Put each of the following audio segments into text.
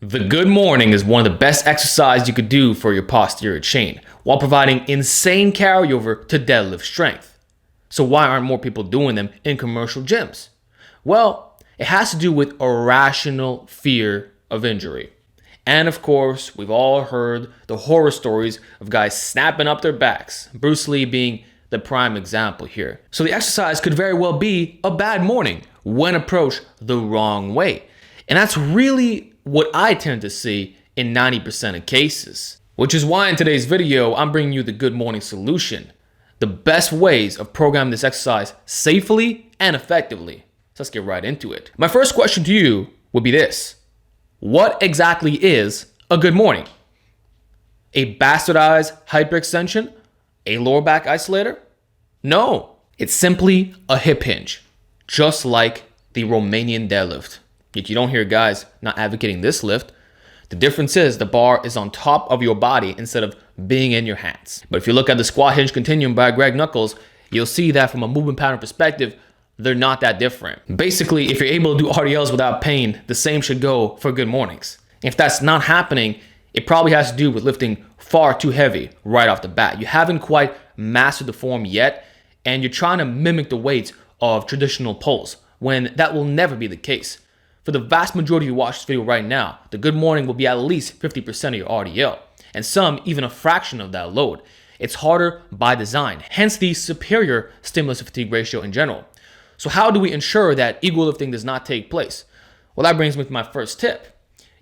The good morning is one of the best exercises you could do for your posterior chain while providing insane carryover to deadlift strength. So why aren't more people doing them in commercial gyms? Well, it has to do with irrational fear of injury. And of course, we've all heard the horror stories of guys snapping up their backs, Bruce Lee being the prime example here. So the exercise could very well be a bad morning when approached the wrong way. And that's really what I tend to see in 90% of cases. Which is why in today's video, I'm bringing you the good morning solution. The best ways of programming this exercise safely and effectively. So let's get right into it. My first question to you would be this. What exactly is a good morning? A bastardized hyperextension? A lower back isolator? No, it's simply a hip hinge, just like the Romanian deadlift. Yet you don't hear guys not advocating this lift. The difference is the bar is on top of your body instead of being in your hands. But if you look at the squat hinge continuum by Greg Nuckols, you'll see that from a movement pattern perspective, they're not that different. Basically, if you're able to do RDLs without pain, the same should go for good mornings. If that's not happening, it probably has to do with lifting far too heavy right off the bat. You haven't quite mastered the form yet, and you're trying to mimic the weights of traditional pulls, when that will never be the case. For the vast majority of you who watch this video right now, the good morning will be at least 50% of your RDL, and some even a fraction of that load. It's harder by design, hence the superior stimulus to fatigue ratio in general. So how do we ensure that ego lifting does not take place? Well, that brings me to my first tip.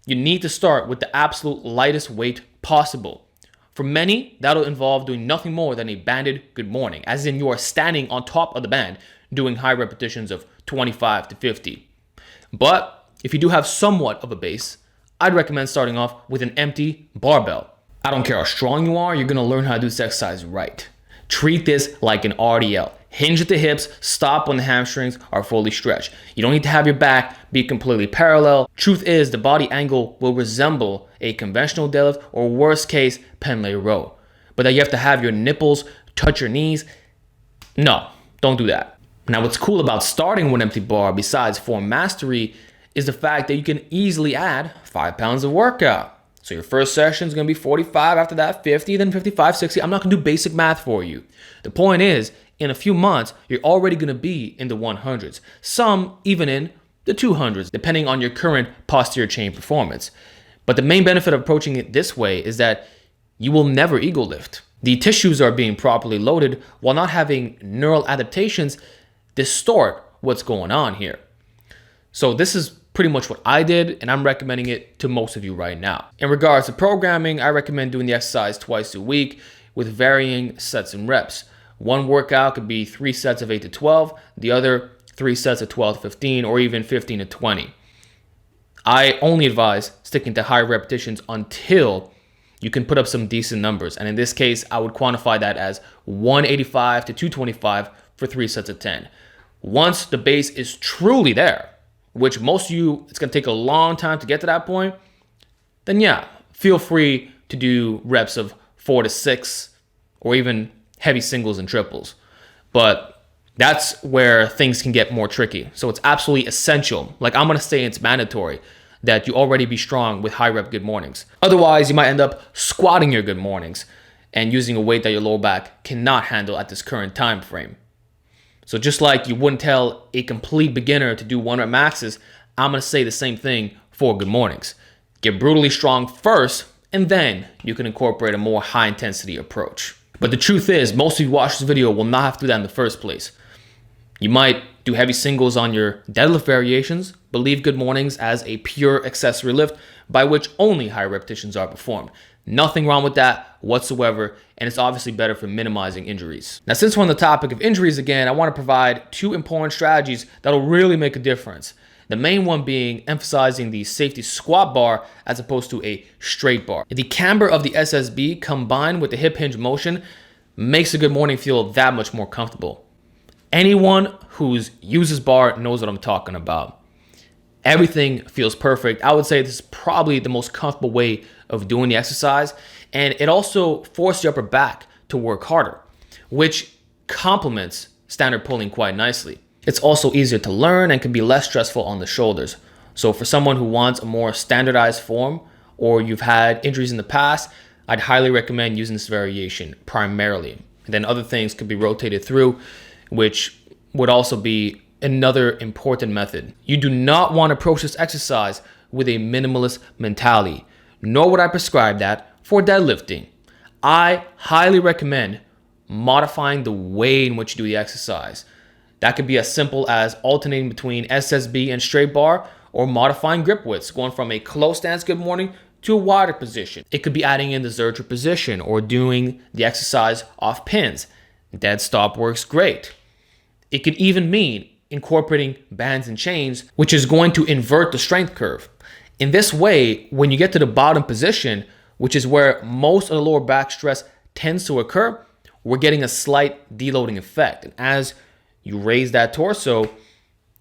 You need to start with the absolute lightest weight possible. For many, that'll involve doing nothing more than a banded good morning, as in you are standing on top of the band doing high repetitions of 25 to 50. But if you do have somewhat of a base, I'd recommend starting off with an empty barbell. I don't care how strong you are, you're gonna learn how to do this exercise right. Treat this like an RDL. Hinge at the hips, stop when the hamstrings are fully stretched. You don't need to have your back be completely parallel. Truth is, the body angle will resemble a conventional deadlift or worst case, Pendlay row. But that you have to have your nipples touch your knees. No, don't do that. Now, what's cool about starting with an empty bar besides form mastery is the fact that you can easily add 5 pounds of workout. So your first session is going to be 45, after that 50, then 55, 60. I'm not going to do basic math for you. The point is, in a few months, you're already going to be in the 100s, some even in the 200s, depending on your current posterior chain performance. But the main benefit of approaching it this way is that you will never ego lift. The tissues are being properly loaded while not having neural adaptations distort what's going on here. So this is pretty much what I did, and I'm recommending it to most of you right now. In regards to programming, I recommend doing the exercise twice a week with varying sets and reps. One workout could be 3 sets of 8 to 12, the other 3 sets of 12 to 15, or even 15 to 20. I only advise sticking to high repetitions until you can put up some decent numbers. And in this case, I would quantify that as 185 to 225 for 3 sets of 10. Once the base is truly there, which most of you, it's going to take a long time to get to that point, then yeah, feel free to do reps of 4 to 6 or even heavy singles and triples. But that's where things can get more tricky. So it's absolutely essential. Like I'm going to say it's mandatory that you already be strong with high rep good mornings. Otherwise, you might end up squatting your good mornings and using a weight that your lower back cannot handle at this current time frame. So just like you wouldn't tell a complete beginner to do 1 rep maxes, I'm going to say the same thing for good mornings. Get brutally strong first, and then you can incorporate a more high intensity approach. But the truth is, most of you watch this video will not have to do that in the first place. You might do heavy singles on your deadlift variations, but leave good mornings as a pure accessory lift by which only high repetitions are performed. Nothing wrong with that whatsoever, and it's obviously better for minimizing injuries. Now, since we're on the topic of injuries again, I want to provide 2 important strategies that'll really make a difference. The main one being emphasizing the safety squat bar as opposed to a straight bar. The camber of the SSB combined with the hip hinge motion makes a good morning feel that much more comfortable. Anyone who's used this bar knows what I'm talking about. Everything feels perfect. I would say this is probably the most comfortable way of doing the exercise, and it also forces your upper back to work harder, which complements standard pulling quite nicely. It's also easier to learn and can be less stressful on the shoulders. So for someone who wants a more standardized form, or you've had injuries in the past, I'd highly recommend using this variation primarily. And then other things could be rotated through, which would also be another important method. You do not want to approach this exercise with a minimalist mentality, nor would I prescribe that for deadlifting. I highly recommend modifying the way in which you do the exercise. That could be as simple as alternating between SSB and straight bar, or modifying grip widths, going from a close stance good morning to a wider position. It could be adding in the Zercher position or doing the exercise off pins. Dead stop works great. It could even mean incorporating bands and chains, which is going to invert the strength curve. In this way, when you get to the bottom position, which is where most of the lower back stress tends to occur, we're getting a slight deloading effect. And as you raise that torso,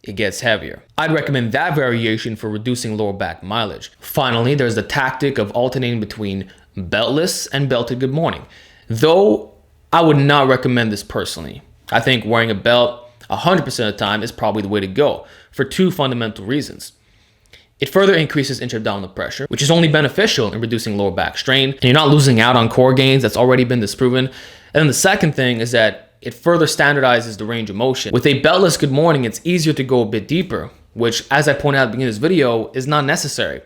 it gets heavier. I'd recommend that variation for reducing lower back mileage. Finally, there's the tactic of alternating between beltless and belted good morning. Though I would not recommend this personally. I think wearing a belt 100% of the time is probably the way to go for two fundamental reasons. It further increases intra-abdominal pressure, which is only beneficial in reducing lower back strain, and you're not losing out on core gains. That's already been disproven. And then the second thing is that it further standardizes the range of motion. With a beltless good morning, it's easier to go a bit deeper, which, as I pointed out at the beginning of this video, is not necessary.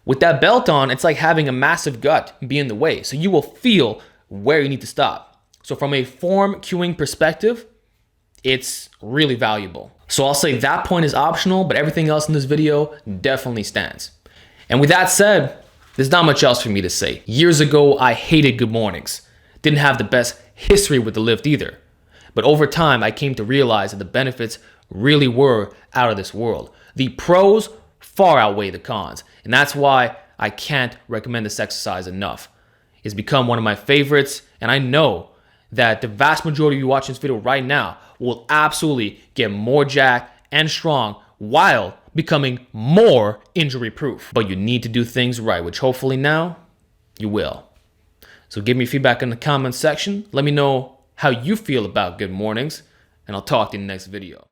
With that belt on, it's like having a massive gut be in the way, so you will feel where you need to stop. So from a form cueing perspective, it's really valuable. So I'll say that point is optional, but everything else in this video definitely stands. And with that said, there's not much else for me to say. Years ago, I hated good mornings. Didn't have the best history with the lift either. But over time, I came to realize that the benefits really were out of this world. The pros far outweigh the cons. And that's why I can't recommend this exercise enough. It's become one of my favorites. And I know that the vast majority of you watching this video right now will absolutely get more jacked and strong while becoming more injury proof. But you need to do things right, which hopefully now you will. So give me feedback in the comments section. Let me know how you feel about good mornings, and I'll talk to you in the next video.